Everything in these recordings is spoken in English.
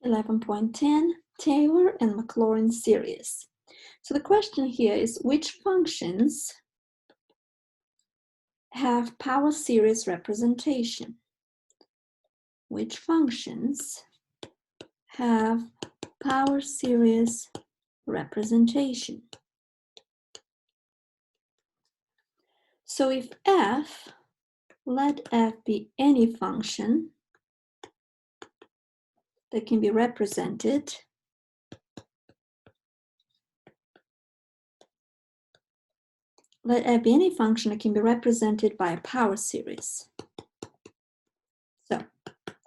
11.10 Taylor and Maclaurin series. So the question here is which functions have power series representation? Which functions have power series representation? So if f, let f be any function that can be represented let f be any function that can be represented by a power series. So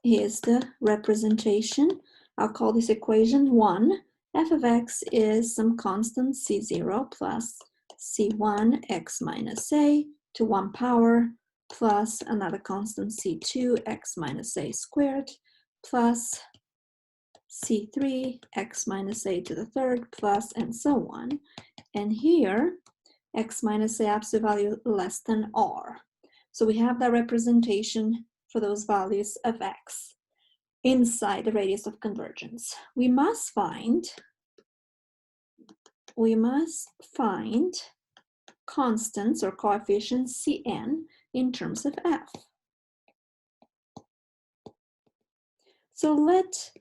here's the representation. I'll call this equation 1. F of x is some constant c0 plus c1 x minus a to 1 power plus another constant c2 x minus a squared plus c3 x minus a to the third plus and so on. And here x minus a absolute value less than r. So we have that representation for those values of x inside the radius of convergence. We must find constants or coefficients Cn in terms of f. So let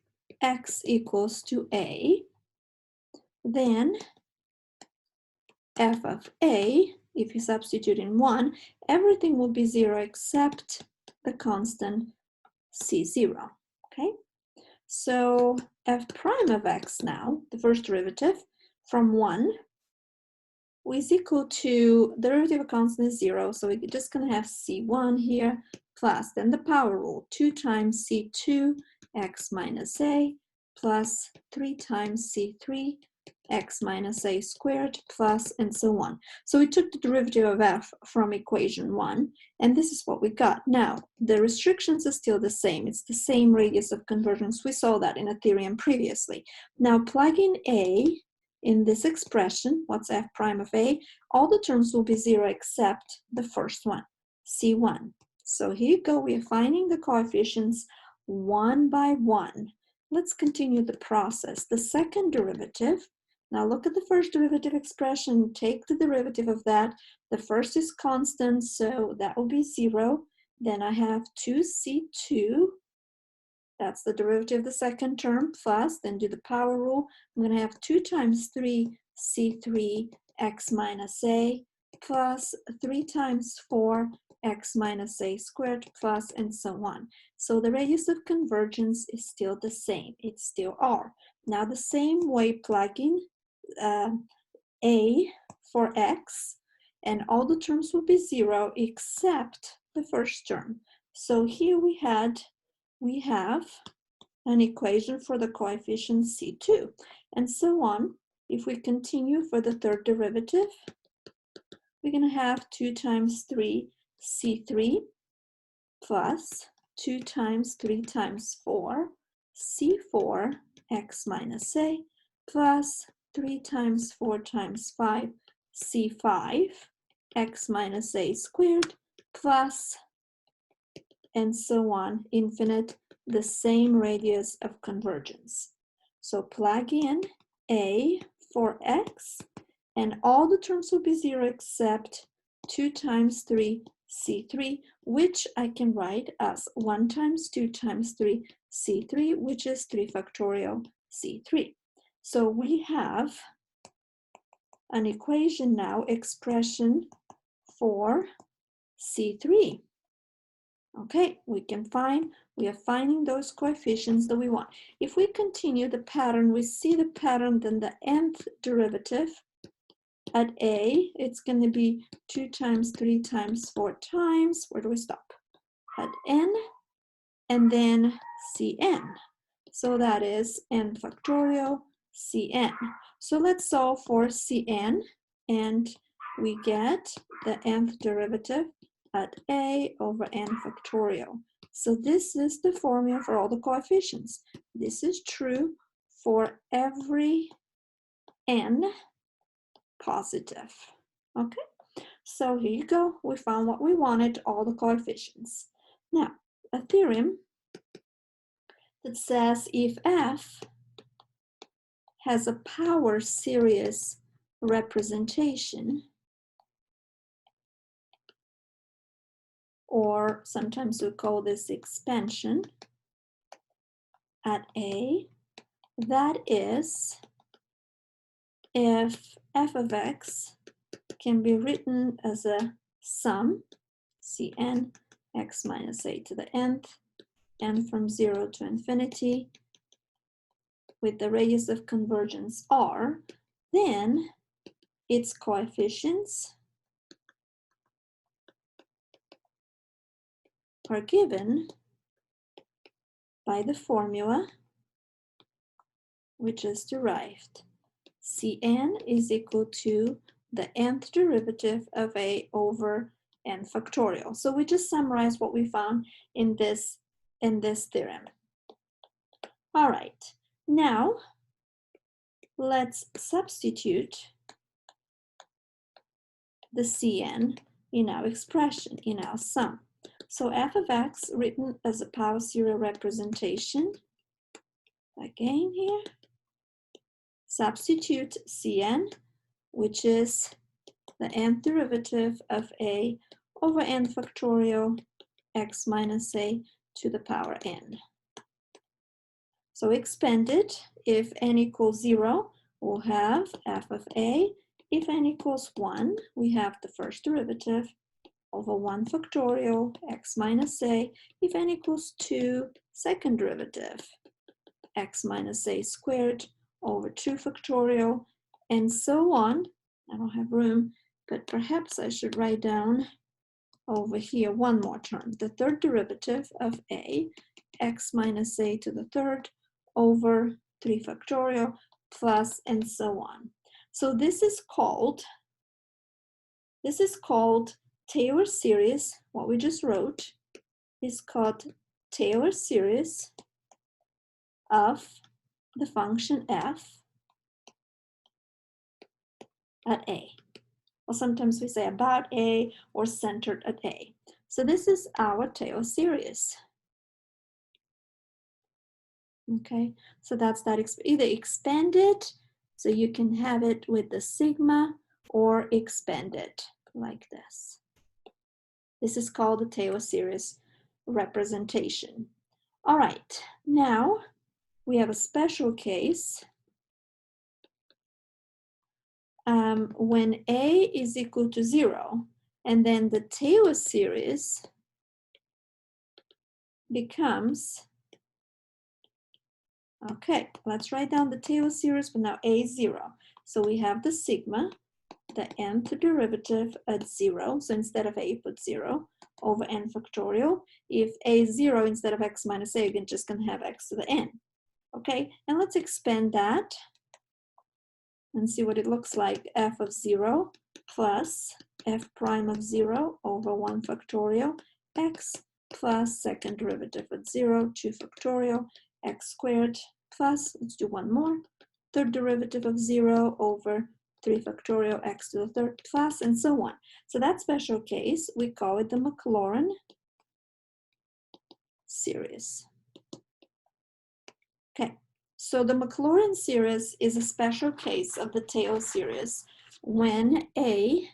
x equals to a, then f of a, if you substitute in 1, everything will be 0 except the constant c0, okay? So f prime of x now, the first derivative, from 1 is equal to the derivative of constant is 0, so we're just going to have c1 here, plus then the power rule, 2 times c2 x minus a, plus 3 times c3 x minus a squared, plus and so on. So we took the derivative of f from equation 1, and this is what we got. Now, the restrictions are still the same. It's the same radius of convergence. We saw that in a theorem previously. Now, plug in a in this expression, what's f prime of a? All the terms will be 0 except the first one, c1. So here you go. We're finding the coefficients one by one. Let's continue the process. The second derivative, now look at the first derivative expression, take the derivative of that. The first is constant, so that will be 0. Then I have 2c2, that's the derivative of the second term, plus, then do the power rule. I'm going to have 2 times 3c3 x minus a, plus 3 times 4 x minus a squared, plus and so on. So the radius of convergence is still the same. It's still r. Now the same way, plug in a for x, and all the terms will be 0 except the first term. So here we have an equation for the coefficient c2, and so on. If we continue for the third derivative, we're going to have 2 times 3c3 plus 2 times 3 times 4 c4 x minus a plus 3 times 4 times 5 c5 x minus a squared plus and so on, infinite, the same radius of convergence. So plug in a for x, and all the terms will be 0 except 2 times 3 c3, which I can write as 1 times 2 times 3 c3, which is 3 factorial c3. So we have an equation now, expression for c3. Okay, we are finding those coefficients that we want. If we continue the pattern, we see the pattern, then the nth derivative at a, it's going to be 2 times 3 times 4 times, where do we stop? At n, and then cn. So that is n factorial cn. So let's solve for cn, and we get the nth derivative at a over n factorial. So this is the formula for all the coefficients. This is true for every n positive. Okay, so here you go. We found what we wanted, all the coefficients. Now, a theorem that says if f has a power series representation, or sometimes we call this expansion at A, that is, if f of x can be written as a sum, Cn x minus a to the nth, n from 0 to infinity, with the radius of convergence r, then its coefficients are given by the formula which is derived. Cn is equal to the nth derivative of a over n factorial. So we just summarize what we found in this theorem. All right, now let's substitute the Cn in our expression, in our sum. So f of x written as a power serial representation, again here, substitute Cn, which is the nth derivative of a over n factorial x minus a to the power n. So expanded, if n equals 0, we'll have f of a. If n equals 1, we have the first derivative over 1 factorial x minus a. If n equals 2, second derivative x minus a squared over 2 factorial, and so on. I don't have room, but perhaps I should write down over here one more term, the third derivative of a, x minus a to the third over 3 factorial plus, and so on. So this is called Taylor series. What we just wrote is called Taylor series of the function f at a. Or sometimes we say about a or centered at a. So this is our Taylor series. Okay, so that's that, either expanded, so you can have it with the sigma, or expanded like this. This is called the Taylor series representation. All right, now we have a special case when a is equal to 0, and then the Taylor series becomes, okay, let's write down the Taylor series, but now a is 0. So we have the sigma, the nth derivative at 0. So instead of a, put 0 over n factorial. If a is 0, instead of x minus a, you're just going to have x to the n. Okay, and let's expand that and see what it looks like. F of 0 plus f prime of 0 over 1 factorial x plus second derivative at 0, 2 factorial x squared plus, let's do one more, third derivative of 0 over 3 factorial x to the third plus, and so on. So that special case, we call it the Maclaurin series. Okay, so the Maclaurin series is a special case of the Taylor series when a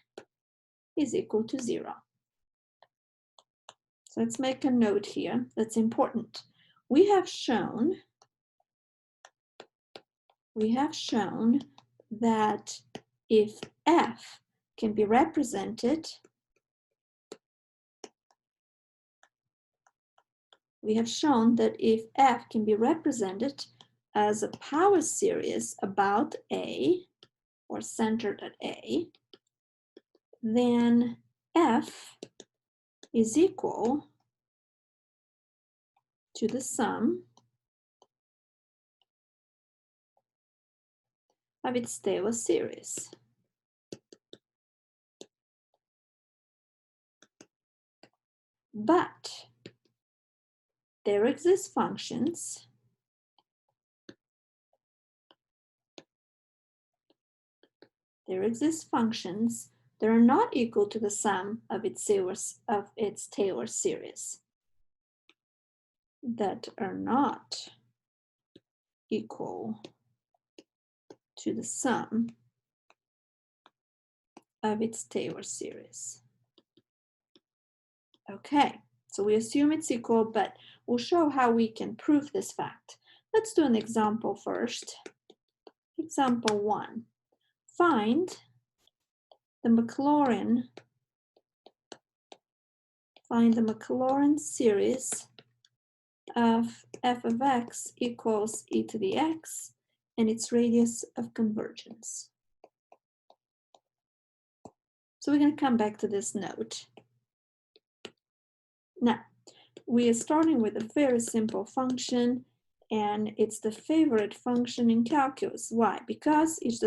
is equal to 0. So let's make a note here that's important. We have shown that if f can be represented, as a power series about A or centered at A, then f is equal to the sum of its Taylor series. But there exist functions that are not equal to the sum of its Taylor series. That are not equal to the sum of its Taylor series. Okay, so we assume it's equal, but we'll show how we can prove this fact. Let's do an example first. Example 1. Find the Maclaurin series of f of x equals e to the x and its radius of convergence. So we're going to come back to this note. Now, we are starting with a very simple function, and it's the favorite function in calculus. Why? Because each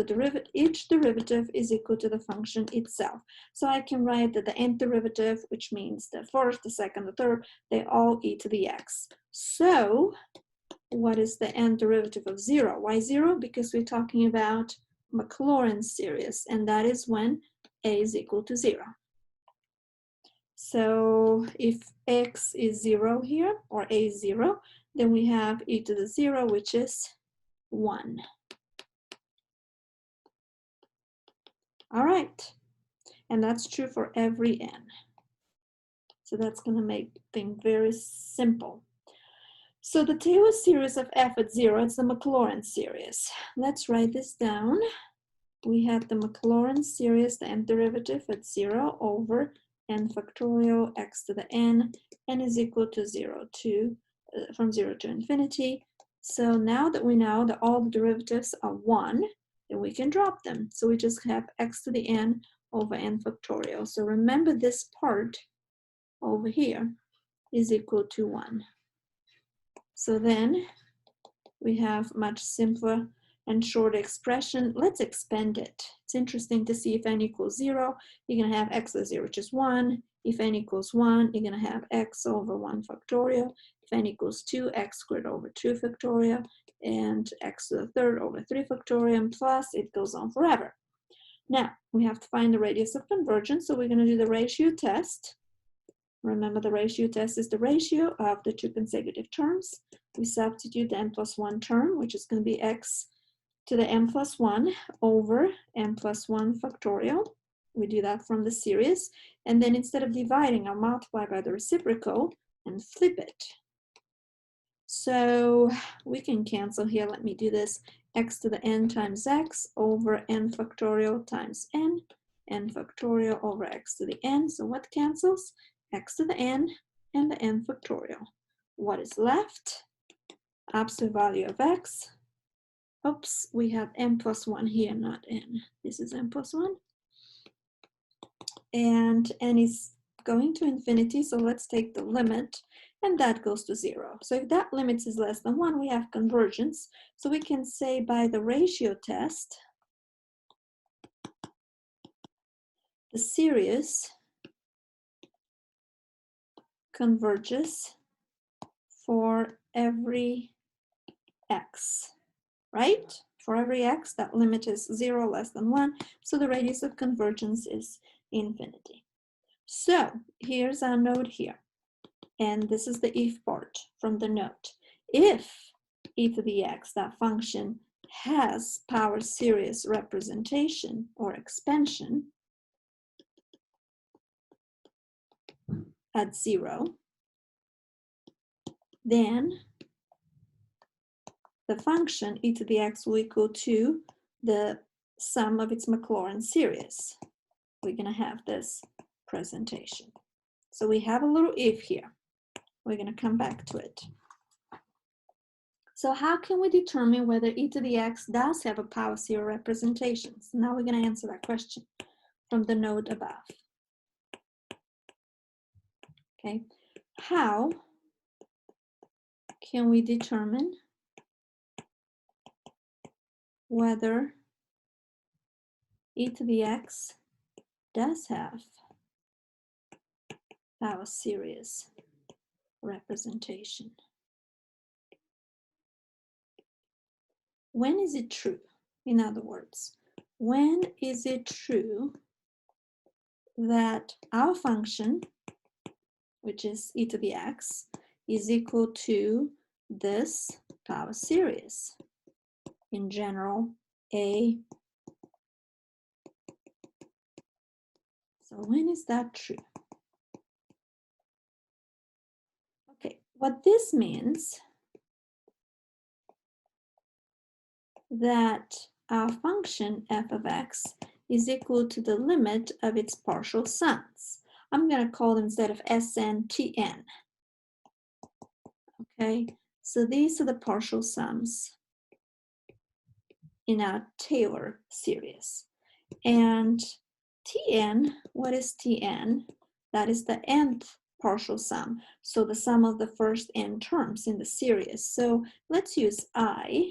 derivative is equal to the function itself. So I can write that the nth derivative, which means the first, the second, the third, they all e to the x. So what is the nth derivative of 0? Why 0? Because we're talking about Maclaurin series, and that is when a is equal to 0. So if x is 0 here, or a is 0, then we have e to the 0, which is 1. All right, and that's true for every n. So that's going to make things very simple. So the Taylor series of f at 0, it's the Maclaurin series. Let's write this down. We have the Maclaurin series, the nth derivative at 0 over n factorial x to the n is equal to 0 to, from 0 to infinity. So now that we know that all the derivatives are 1, then we can drop them. So we just have x to the n over n factorial. So remember this part over here is equal to 1. So then we have much simpler and shorter expression. Let's expand it. It's interesting to see if n equals 0, you're going to have x to the 0, which is 1. If n equals 1, you're going to have x over 1 factorial. If n equals 2, x squared over 2 factorial, and x to the third over 3 factorial, and plus it goes on forever. Now, we have to find the radius of convergence, so we're going to do the ratio test. Remember, the ratio test is the ratio of the two consecutive terms. We substitute the n plus 1 term, which is going to be x to the n plus 1 over n plus 1 factorial. We do that from the series. And then instead of dividing, I'll multiply by the reciprocal and flip it. So we can cancel here. Let me do this. X to the n times x over n factorial times n factorial over x to the n. So what cancels? X to the n and the n factorial. What is left? Absolute value of x. Oops, we have n plus 1 here, not n. This is n plus 1. And n is going to infinity, so let's take the limit, and that goes to 0. So if that limit is less than 1, we have convergence. So we can say by the ratio test, the series converges for every x, right? For every x, that limit is 0 less than 1, so the radius of convergence is infinity. So here's our note here, and this is the if part from the note. If e to the x, that function, has power series representation or expansion at 0, then the function e to the x will equal to the sum of its Maclaurin series. We're going to have this presentation. So we have a little if here. We're going to come back to it. So how can we determine whether e to the x does have a power series representation? So now we're going to answer that question from the note above. Okay, how can we determine whether e to the x does have power series representation? When is it true? In other words, when is it true that our function, which is e to the x, is equal to this power series? in general, A. So when is that true? Okay, what this means that our function f of x is equal to the limit of its partial sums. I'm going to call them, instead of Sn, Tn. Okay, so these are the partial sums in our Taylor series. And Tn, what is Tn? That is the nth partial sum. So the sum of the first n terms in the series. So let's use I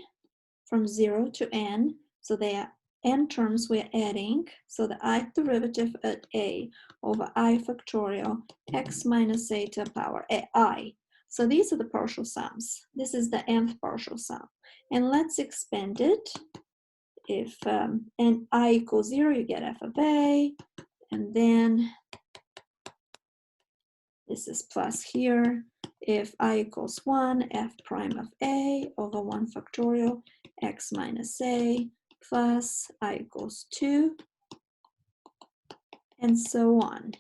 from 0 to n. So they are n terms we're adding. So the ith derivative at a over I factorial x minus a to the power I. So these are the partial sums. This is the nth partial sum. And let's expand it. If n I equals 0, you get f of a, and then this is plus here. If I equals 1, f prime of a over 1 factorial x minus a plus I equals 2, and so on.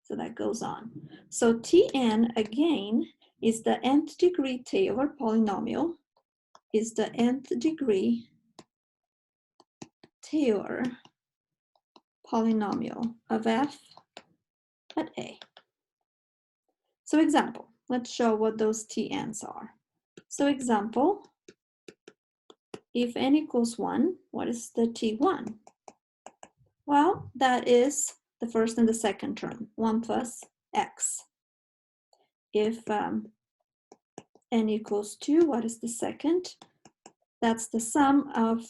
So that goes on. So Tn, again, is the nth degree Taylor polynomial, is the nth degree Taylor polynomial of f at a. So example, let's show what those Tn's are. So example, if n equals 1, what is the T1? Well, that is the first and the second term, 1 plus x. If n equals 2, what is the second? That's the sum of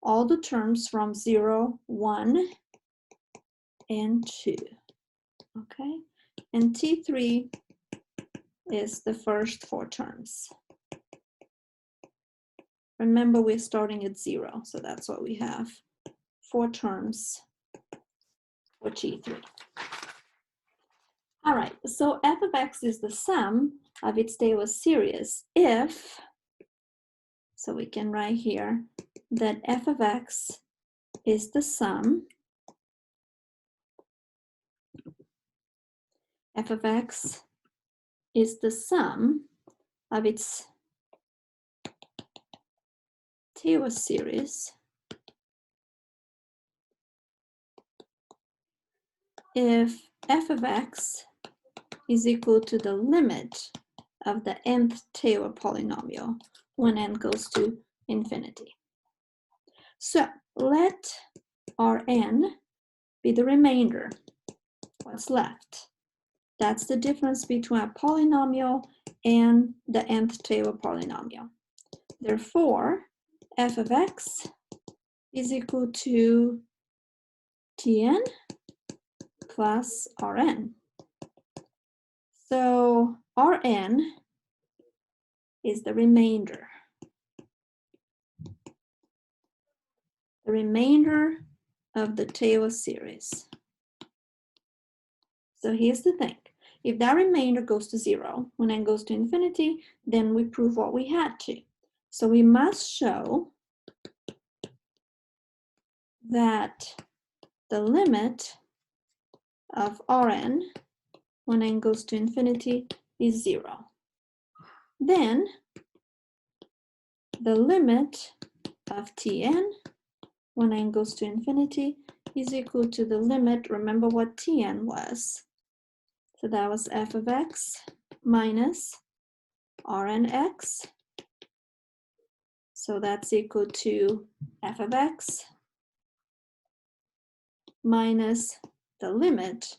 all the terms from 0, 1, and 2. Okay, and T3 is the first 4 terms. Remember, we're starting at 0, so that's what we have. 4 terms for T3. All right, so f of x is the sum of its Taylor series if, so we can write here that f of x is the sum, f of x is the sum of its Taylor series if f of x is equal to the limit of the nth Taylor polynomial when n goes to infinity. So let Rn be the remainder. What's left? That's the difference between a polynomial and the nth Taylor polynomial. Therefore, f of x is equal to Tn plus Rn. So Rn is the remainder. The remainder of the Taylor series. So here's the thing. If that remainder goes to 0, when n goes to infinity, then we prove what we had to. So we must show that the limit of Rn when n goes to infinity is 0. Then the limit of Tn when n goes to infinity is equal to the limit, remember what Tn was. So that was f of x minus Rnx. So that's equal to f of x minus the limit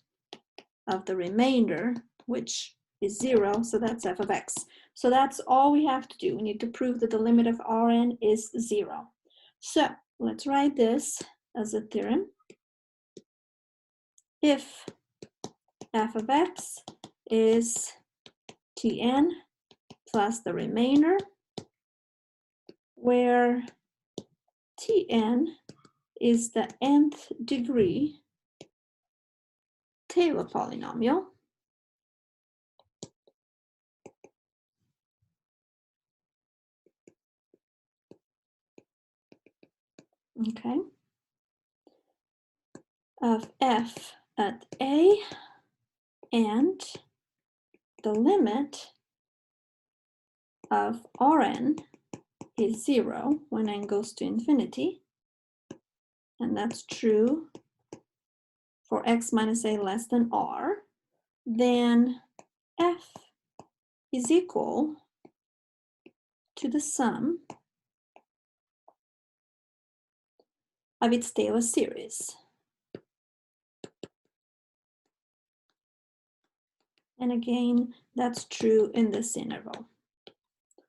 of the remainder, which is 0, so that's f of x. So that's all we have to do. We need to prove that the limit of Rn is 0. So let's write this as a theorem. If f of x is Tn plus the remainder, where Tn is the nth degree Taylor polynomial, okay, of f at a, and the limit of Rn is 0 when n goes to infinity, and that's true for x minus a less than r, then f is equal to the sum of its Taylor series. And again, that's true in this interval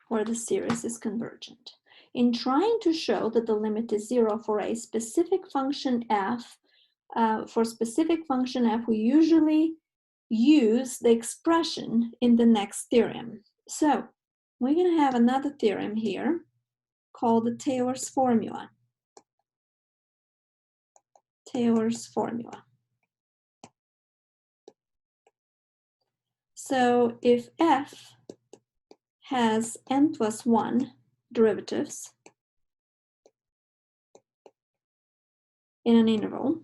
where the series is convergent. In trying to show that the limit is 0 for a specific function f, for specific function f, we usually use the expression in the next theorem. So we're going to have another theorem here called the Taylor's formula. Taylor's formula. So if f has n plus 1 derivatives in an interval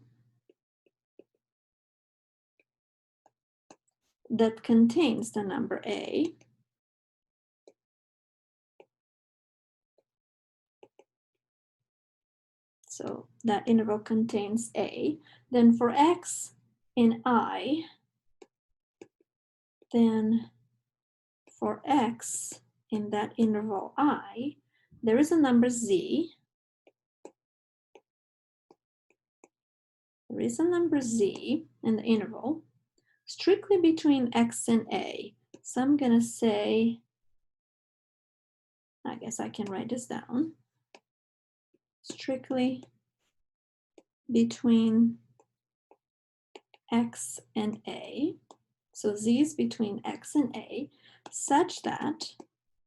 that contains the number a, so that interval contains a, then for x in I, then for x in that interval I, there is a number z. There is a number z in the interval strictly between x and a. So I'm going to say, I guess I can write this down, strictly between x and a. So z is between x and a, such that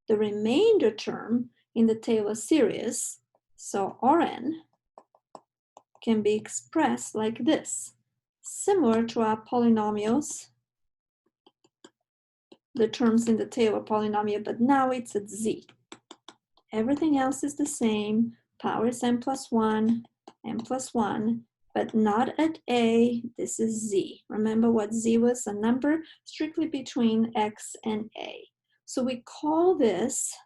the remainder term in the Taylor series, so Rn, can be expressed like this, similar to our polynomials, the terms in the Taylor polynomial, but now it's at z. Everything else is the same. Power is n plus 1, but not at a. This is z. Remember what z was? A number strictly between x and a. So we call this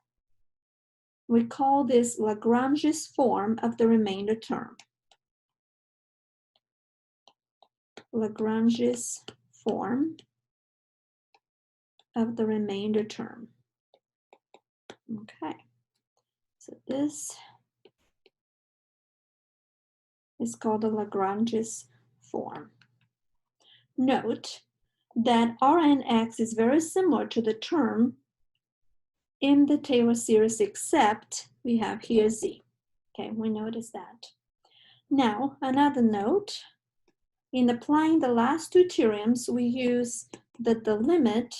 Lagrange's form of the remainder term. Lagrange's form of the remainder term. Okay, so this is called the Lagrange's form. Note that Rnx is very similar to the term in the Taylor series, except we have here z. Okay, we notice that. Now, another note, in applying the last two theorems, we use that the limit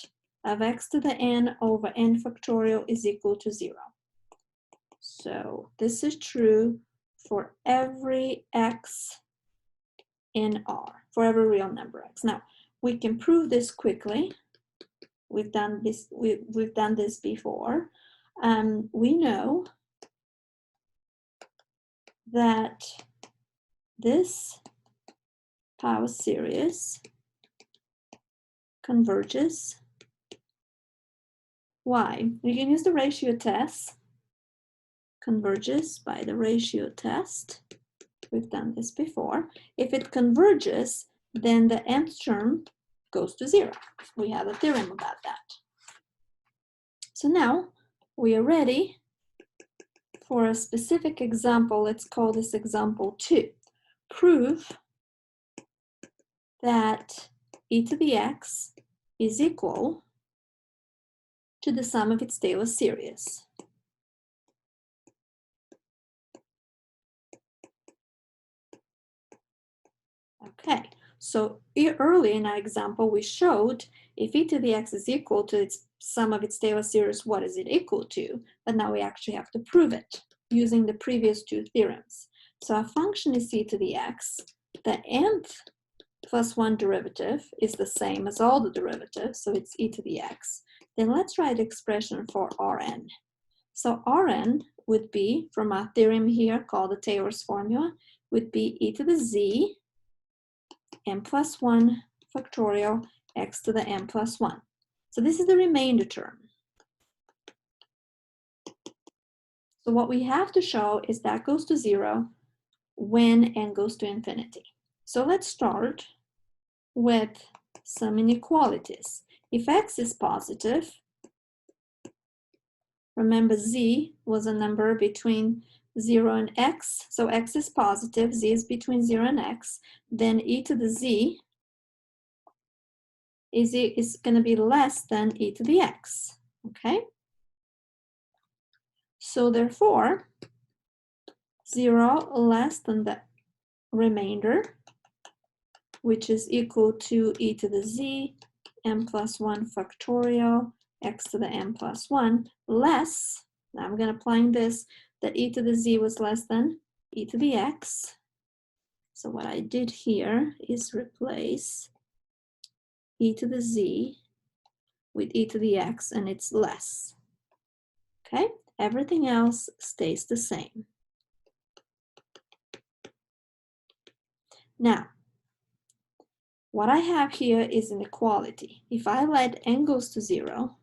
of x to the n over n factorial is equal to 0. So this is true for every x in R, for every real number x. Now, we can prove this quickly. We've done this before. We know that this power series converges. Why? We can use the ratio test. Converges by the ratio test. We've done this before. If it converges, then the nth term goes to 0. We have a theorem about that. So now we are ready for a specific example. Let's call this example 2. Prove that e to the x is equal to the sum of its Taylor series. Okay, so early in our example, we showed if e to the x is equal to its sum of its Taylor series, what is it equal to? But now we actually have to prove it using the previous two theorems. So our function is e to the x. The nth plus 1 derivative is the same as all the derivatives, so it's e to the x. Then let's write the expression for Rn. So Rn would be, from our theorem here called the Taylor's formula, would be e to the z n plus 1 factorial x to the n plus 1. So this is the remainder term. So what we have to show is that goes to 0 when n goes to infinity. So let's start with some inequalities. If x is positive, remember z was a number between 0 and x, so x is positive, z is between 0 and x, then e to the z is going to be less than e to the x, okay? So therefore, 0 less than the remainder, which is equal to e to the z n plus 1 factorial x to the n plus 1 less, now I'm going to apply this, that e to the z was less than e to the x. So what I did here is replace e to the z with e to the x, and it's less. Okay, everything else stays the same. Now, what I have here is an equality. If I let n goes to 0,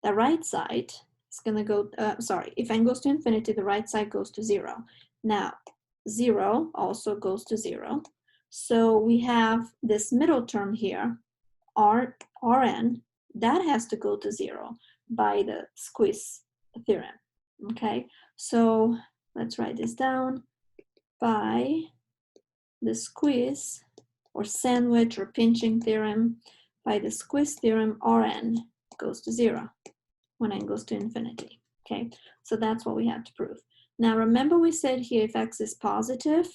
the right side is going to go, if n goes to infinity, the right side goes to 0. Now, 0 also goes to 0. So we have this middle term here, Rn, that has to go to 0 by the squeeze theorem. Okay, so let's write this down. By the squeeze or sandwich or pinching theorem, by the squeeze theorem, Rn goes to 0 when n goes to infinity. Okay, so that's what we have to prove. Now remember we said here if x is positive,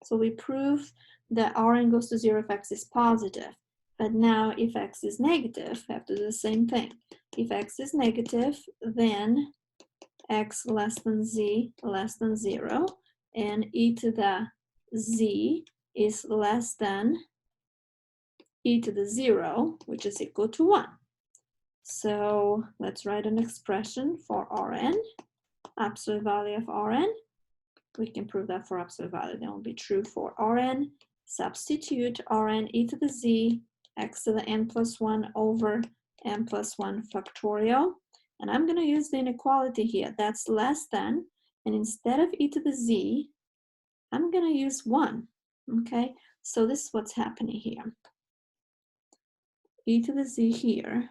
so we prove that Rn goes to 0 if x is positive. But now if x is negative, we have to do the same thing. If x is negative, then x less than z less than 0, and e to the z is less than e to the 0, which is equal to 1. So let's write an expression for Rn, absolute value of Rn. We can prove that for absolute value. That will be true for Rn. Substitute Rn e to the z x to the n plus 1 over n plus 1 factorial. And I'm going to use the inequality here. That's less than, and instead of e to the z, I'm going to use 1. Okay, so this is what's happening here. E to the z here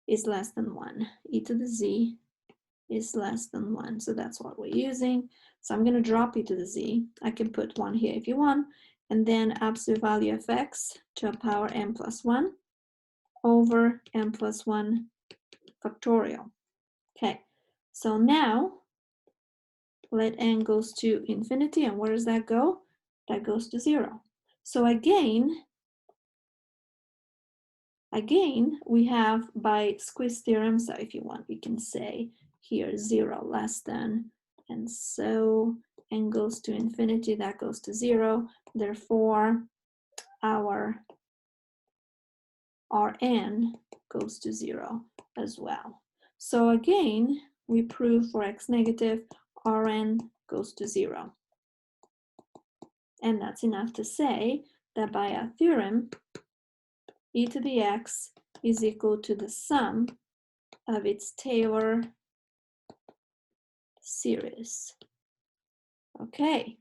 is less than 1. E to the z is less than 1. So that's what we're using. So I'm going to drop e to the z. I can put 1 here if you want. And then absolute value of x to a power n plus 1 over n plus 1 factorial. Okay, so now let n goes to infinity. And where does that go? That goes to 0. So again, we have by squeeze theorem, so if you want, we can say here 0 less than, and so n goes to infinity, that goes to 0. Therefore, our Rn goes to 0 as well. So again, we prove for x negative, Rn goes to 0. And that's enough to say that by our theorem, e to the x is equal to the sum of its Taylor series. Okay,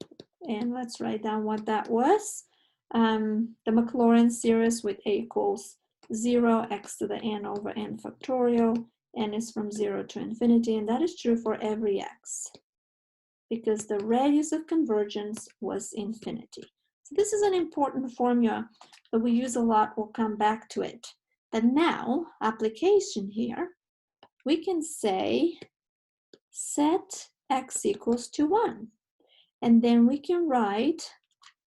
and let's write down what that was. The Maclaurin series with a equals 0, x to the n over n factorial, n is from 0 to infinity, and that is true for every x, because the radius of convergence was infinity. So this is an important formula that we use a lot. We'll come back to it. But now, application here, we can say set x equals to 1. And then we can write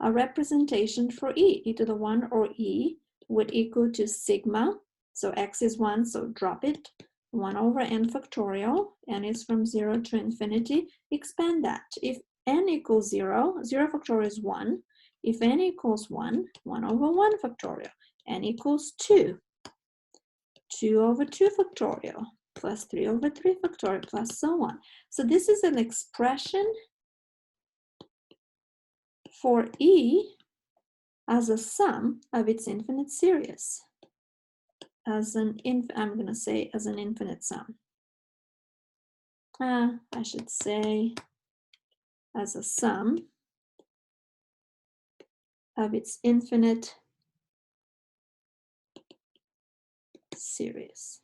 a representation for e to the 1, or e would equal to sigma. So x is 1, so drop it. 1 over n factorial, n is from 0 to infinity. Expand that. If n equals 0, 0 factorial is 1. If n equals 1, 1 over 1 factorial. N equals 2. 2 over 2 factorial. plus 3 over 3 factorial plus so on. So this is an expression for E as a sum of its infinite series. I'm going to say as an infinite sum. I should say as a sum of its infinite series.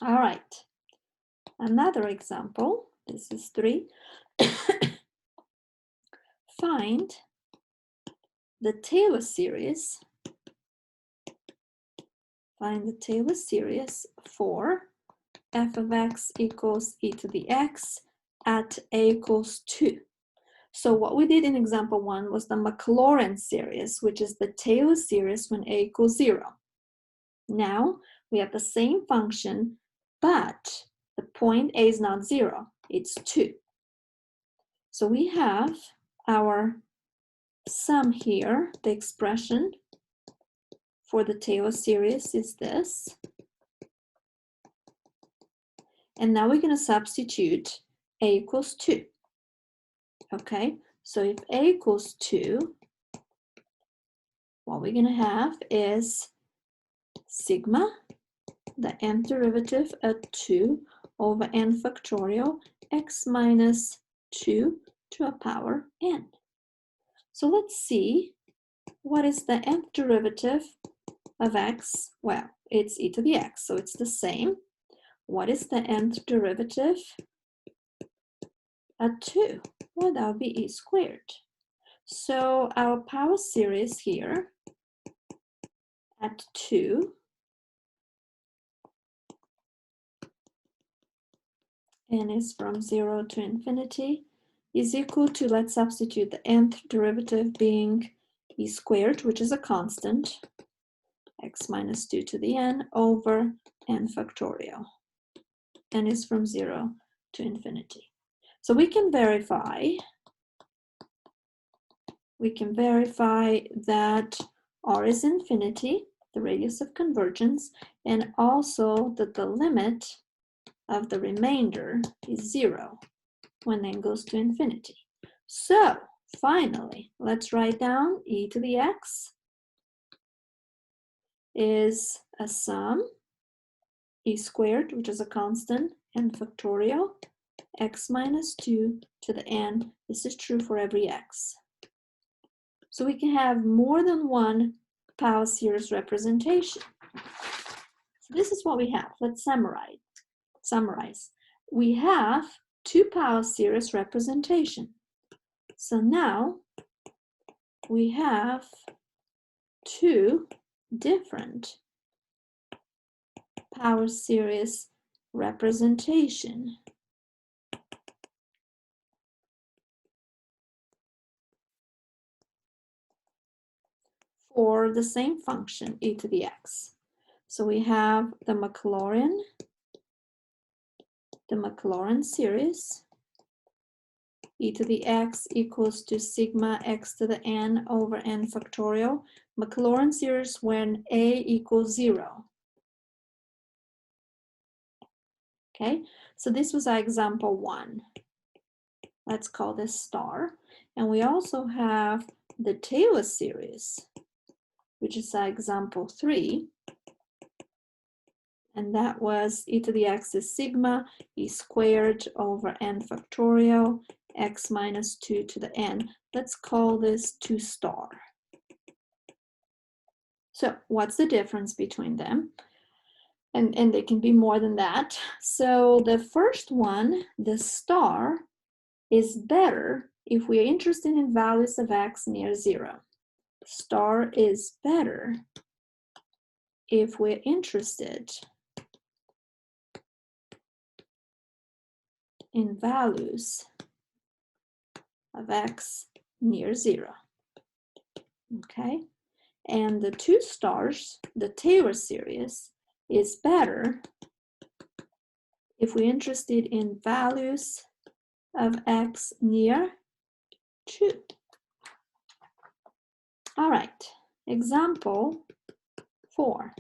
All right, another example, this is 3. Find the Taylor series. Find the Taylor series for f of x equals e to the x at a equals 2. So what we did in example 1 was the Maclaurin series, which is the Taylor series when a equals 0. Now we have the same function, but the point a is not 0, it's 2. So we have our sum here, the expression for the Taylor series is this. And now we're going to substitute a equals 2. Okay, so if a equals 2, what we're going to have is sigma, the nth derivative at 2 over n factorial x minus 2 to a power n. So let's see, what is the nth derivative of x? Well, it's e to the x, so it's the same. What is the nth derivative at 2? Well, that would be e squared. So our power series here at 2 n is from 0 to infinity is equal to, let's substitute the nth derivative being e squared, which is a constant, x minus 2 to the n over n factorial. N is from 0 to infinity. So we can verify that r is infinity, the radius of convergence, and also that the limit of the remainder is 0 when n goes to infinity. So finally, let's write down e to the x is a sum, e squared, which is a constant, n factorial, x minus 2 to the n. This is true for every x. So we can have more than one power series representation. So this is what we have. Let's summarize. We have 2 power series representation. So now we have 2 different power series representation for the same function, e to the x. So we have the Maclaurin series, e to the x equals to sigma x to the n over n factorial. Maclaurin series when a equals 0. Okay, so this was our example 1. Let's call this star. And we also have the Taylor series, which is our example 3. And that was e to the x is sigma e squared over n factorial x minus 2 to the n. Let's call this 2 star. So what's the difference between them? And they can be more than that. So the first one, the star, is better if we are interested in values of x near 0. Star is better if we're interested in values of x near 0. Okay, and the 2 stars, the Taylor series, is better if we're interested in values of x near 2. All right, example 4.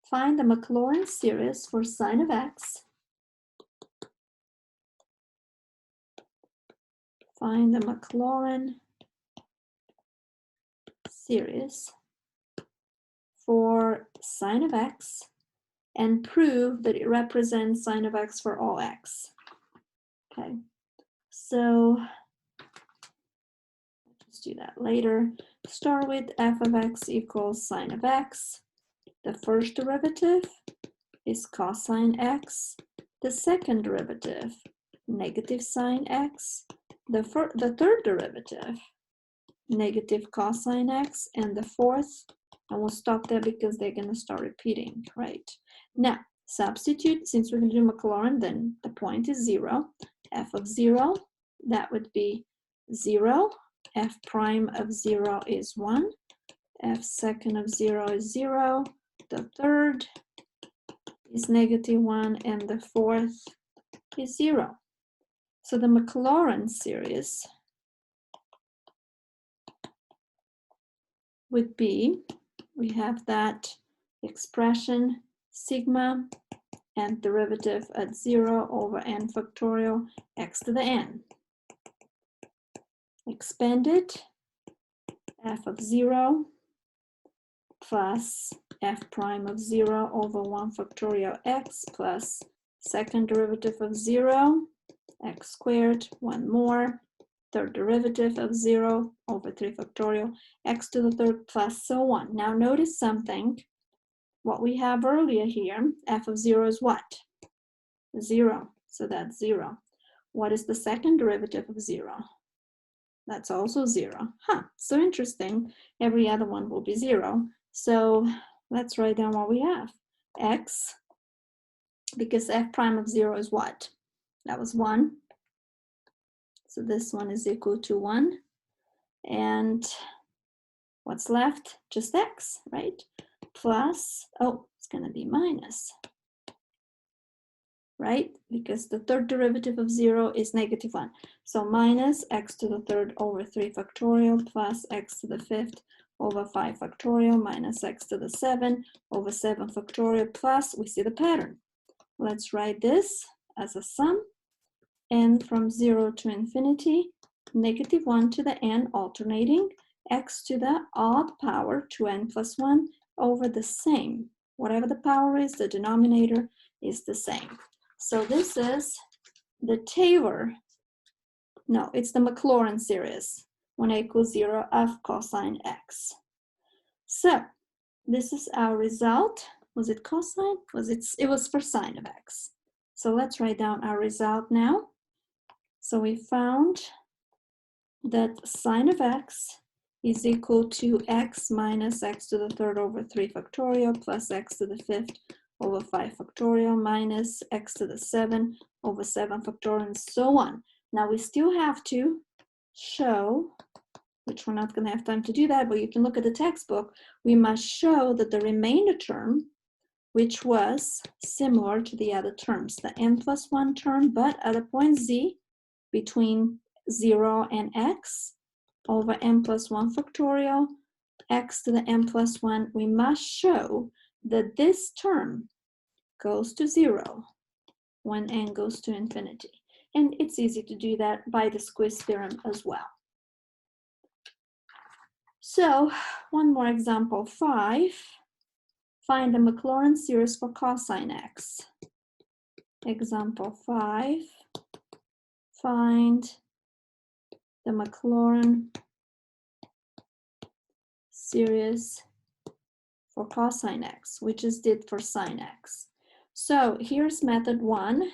Find the Maclaurin series for sine of x. Find the Maclaurin series for sine of x and prove that it represents sine of x for all x. Okay, so let's do that later. Start with f of x equals sine of x. The first derivative is cosine x. The second derivative, negative sine x. The third derivative, negative cosine x. And the fourth, and we'll stop there because they're going to start repeating, right? Now, substitute, since we're going to do Maclaurin, then the point is 0. F of 0, that would be 0. F prime of 0 is 1. F second of 0 is 0. The third is negative 1, and the fourth is 0. So the Maclaurin series would be, we have that expression sigma and derivative at 0 over n factorial x to the n. Expanded, f of 0 plus f prime of 0 over 1 factorial x plus second derivative of 0, x squared, 1 more, third derivative of 0 over 3 factorial, x to the third plus so on. Now notice something. What we have earlier here, f of 0 is what? 0, so that's 0. What is the second derivative of 0? That's also 0. So interesting. Every other one will be 0. So let's write down what we have. X, because f prime of 0 is what? That was 1. So this one is equal to 1. And what's left? Just x, right? Plus, oh, it's going to be minus, right? Because the third derivative of 0 is negative 1. So minus x to the third over 3 factorial plus x to the fifth over 5 factorial minus x to the 7 over 7 factorial plus, we see the pattern. Let's write this as a sum. N from 0 to infinity, negative 1 to the n alternating, x to the odd power 2n plus 1 over the same. Whatever the power is, the denominator is the same. So this is the Taylor, no, it's the Maclaurin series when a equals 0 of cosine x. So this is our result. Was it cosine? It was for sine of x. So let's write down our result now. So we found that sine of x is equal to x minus x to the third over 3 factorial plus x to the fifth over 5 factorial minus x to the 7 over 7 factorial and so on. Now we still have to show, which we're not going to have time to do that, but you can look at the textbook, we must show that the remainder term, which was similar to the other terms, the n plus 1 term, but at a point z, between 0 and x over n plus 1 factorial, x to the n plus 1, we must show that this term goes to 0 when n goes to infinity. And it's easy to do that by the squeeze theorem as well. So one more example, 5. Find the Maclaurin series for cosine x. Example 5. Find the Maclaurin series for cosine x, which is did for sine x. So here's method 1.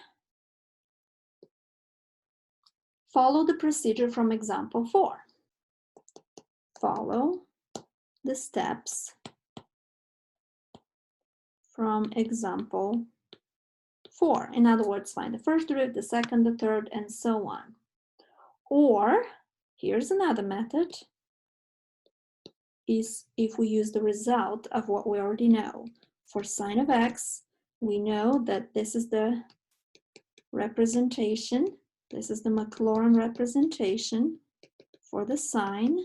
Follow the procedure from example 4. Follow the steps from example 4. In other words, find the first derivative, the second, the third, and so on. Or, here's another method, is if we use the result of what we already know. For sine of x, we know that this is the representation, this is the Maclaurin representation for the sine,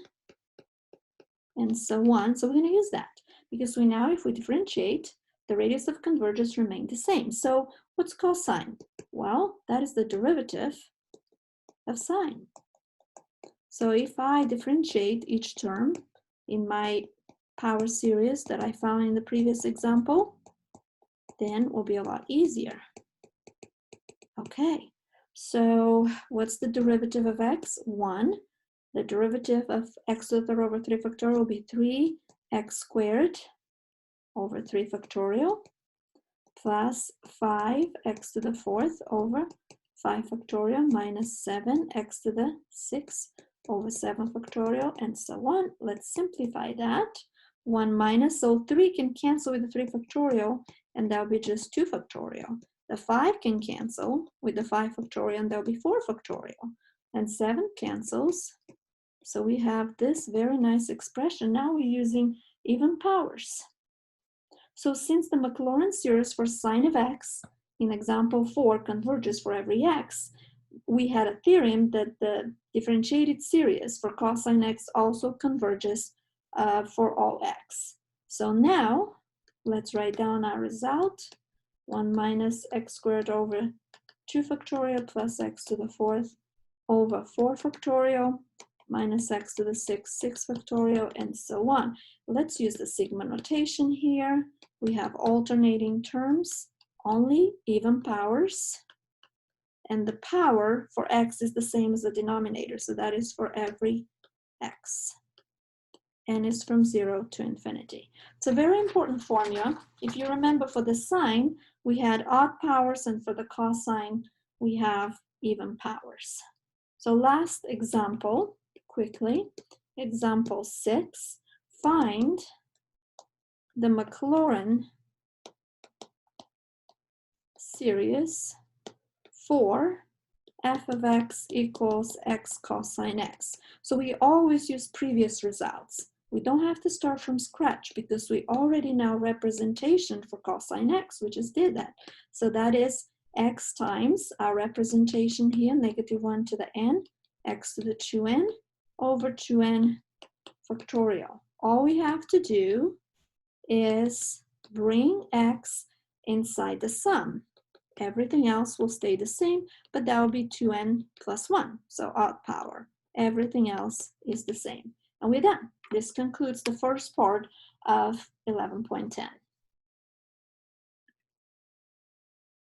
and so on. So we're going to use that, because we know if we differentiate, the radius of convergence remain the same. So what's cosine? Well, that is the derivative of sine. So if I differentiate each term in my power series that I found in the previous example, then it will be a lot easier. Okay, so what's the derivative of x? 1. The derivative of x to the third over 3 factorial will be 3x squared over 3 factorial plus 5x to the fourth over 5 factorial minus 7x to the 6 over 7 factorial and so on. Let's simplify that. 1 minus, so 3 can cancel with the 3 factorial and that'll be just 2 factorial. The 5 can cancel with the 5 factorial and there'll be 4 factorial. And 7 cancels. So we have this very nice expression. Now we're using even powers. So since the Maclaurin series for sine of x in example 4 converges for every x, we had a theorem that the differentiated series for cosine x also converges for all x. So now let's write down our result. 1 minus x squared over 2 factorial plus x to the fourth over 4 factorial minus x to the 6 factorial, and so on. Let's use the sigma notation here. We have alternating terms, only even powers. And the power for x is the same as the denominator, so that is for every x. And it's from 0 to infinity. It's a very important formula. If you remember, for the sine, we had odd powers, and for the cosine, we have even powers. So last example, quickly, example 6, find the Maclaurin series for f of x equals x cosine x. So we always use previous results. We don't have to start from scratch because we already know representation for cosine x. We just did that. So that is x times our representation here, negative 1 to the n, x to the 2n over 2n factorial. All we have to do is bring x inside the sum. Everything else will stay the same, but that will be 2n plus 1, so odd power. Everything else is the same. And we're done. This concludes the first part of 11.10.